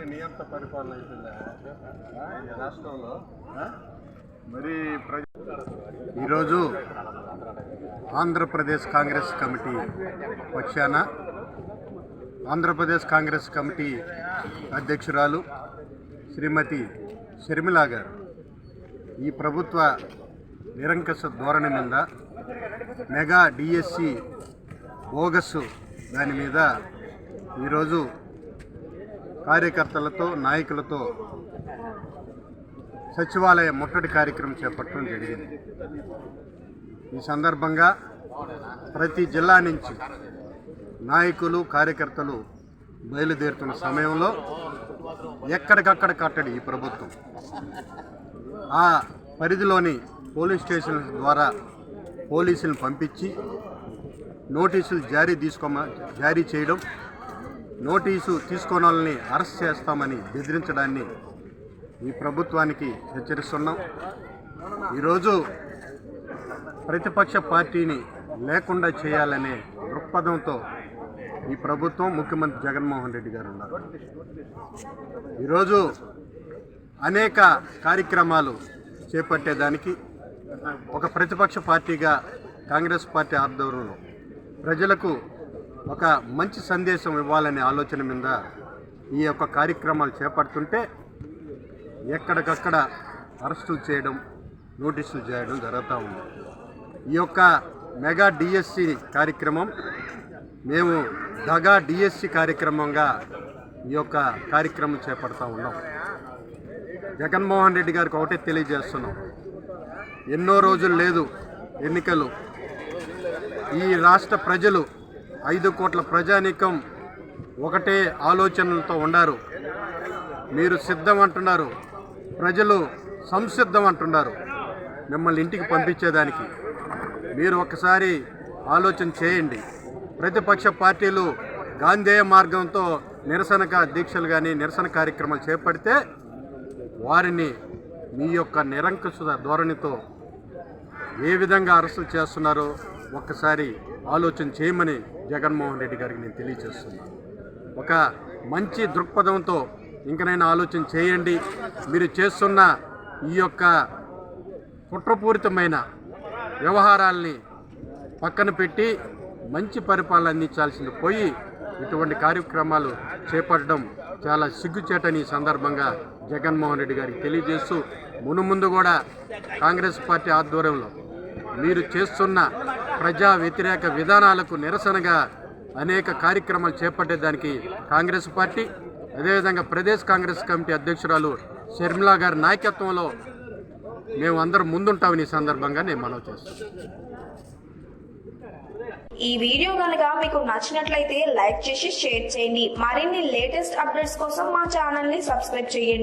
మరి నియంత పరిపాలన అయిపోయిందా రాష్ట్రంలో? మరి ఈరోజు ఆంధ్రప్రదేశ్ కాంగ్రెస్ కమిటీ పక్షాన ఆంధ్రప్రదేశ్ కాంగ్రెస్ కమిటీ అధ్యక్షురాలు శ్రీమతి షర్మిల గారు ఈ ప్రభుత్వ నిరంకుశ ధోరణి మీద మెగా డిఎస్సి బోగస్ దాని మీద ఈరోజు కార్యకర్తలతో నాయకులతో సచివాలయ ముట్టడి కార్యక్రమం చేపట్టడం జరిగింది. ఈ సందర్భంగా ప్రతి జిల్లా నుంచి నాయకులు కార్యకర్తలు బయలుదేరుతున్న సమయంలో ఎక్కడికక్కడ కట్టడి ఈ ప్రభుత్వం ఆ పరిధిలోని పోలీస్ స్టేషన్ల ద్వారా పోలీసులను పంపించి నోటీసులు జారీ చేయడం, నోటీసు తీసుకోని వాళ్ళని అరెస్ట్ చేస్తామని బెదిరించడాన్ని ఈ ప్రభుత్వానికి హెచ్చరిస్తున్నాం. ఈరోజు ప్రతిపక్ష పార్టీని లేకుండా చేయాలనే దృక్పథంతో ఈ ప్రభుత్వం ముఖ్యమంత్రి జగన్మోహన్ రెడ్డి గారు ఉన్నారు. ఈరోజు అనేక కార్యక్రమాలు చేపట్టేదానికి ఒక ప్రతిపక్ష పార్టీగా కాంగ్రెస్ పార్టీ ఆధ్వర్యంలో ప్రజలకు ఒక మంచి సందేశం ఇవ్వాలనే ఆలోచన మీద ఈ యొక్క కార్యక్రమాలు చేపడుతుంటే ఎక్కడికక్కడ అరెస్టులు చేయడం, నోటీసులు చేయడం జరుగుతూ ఉంది. ఈ యొక్క మెగా డిఎస్సి కార్యక్రమం మేము దగా డిఎస్సి కార్యక్రమంగా ఈ యొక్క కార్యక్రమం చేపడతా ఉన్నాం. జగన్మోహన్ రెడ్డి గారికి ఒకటే తెలియజేస్తున్నాం, ఎన్నో రోజులు లేదు ఎన్నికలు. ఈ రాష్ట్ర ప్రజలు 5 కోట్ల ప్రజానీకం ఒకటే ఆలోచనలతో ఉన్నారు. మీరు సిద్ధం అంటున్నారు, ప్రజలు సంసిద్ధం అంటున్నారు మిమ్మల్ని ఇంటికి పంపించేదానికి. మీరు ఒకసారి ఆలోచన చేయండి. ప్రతిపక్ష పార్టీలు గాంధేయ మార్గంతో నిరసన దీక్షలు కానీ నిరసన కార్యక్రమాలు చేపడితే వారిని మీ యొక్క నిరంకుశ ధోరణితో ఏ విధంగా అరెస్టులు చేస్తున్నారో ఒక్కసారి ఆలోచన చేయమని జగన్మోహన్ రెడ్డి గారికి నేను తెలియజేస్తున్నాను. ఒక మంచి దృక్పథంతో ఇంకనైనా ఆలోచన చేయండి. మీరు చేస్తున్న ఈ యొక్క కుట్రపూరితమైన వ్యవహారాల్ని పక్కన పెట్టి మంచి పరిపాలన అందించాల్సింది పోయి ఇటువంటి కార్యక్రమాలు చేపట్టడం చాలా సిగ్గుచేటని ఈ సందర్భంగా జగన్మోహన్ రెడ్డి గారికి తెలియజేస్తూ మునుముందు కూడా కాంగ్రెస్ పార్టీ ఆధ్వర్యంలో మీరు చేస్తున్న ప్రజా వ్యతిరేక విధానాలకు నిరసనగా అనేక కార్యక్రమాలు చేపట్టేదానికి కాంగ్రెస్ పార్టీ అదేవిధంగా ప్రదేశ్ కాంగ్రెస్ కమిటీ అధ్యక్షురాలు షర్మిల గారి నాయకత్వంలో మేము అందరం ముందుంటామని ఈ సందర్భంగా నేను మనవి చేస్తాను. ఈ వీడియో కనుక మీకు నచ్చినట్లయితే లైక్ చేసి షేర్ చేయండి. మరిన్ని లేటెస్ట్ అప్డేట్స్ కోసం మా ఛానల్ ని సబ్స్క్రైబ్ చేయండి.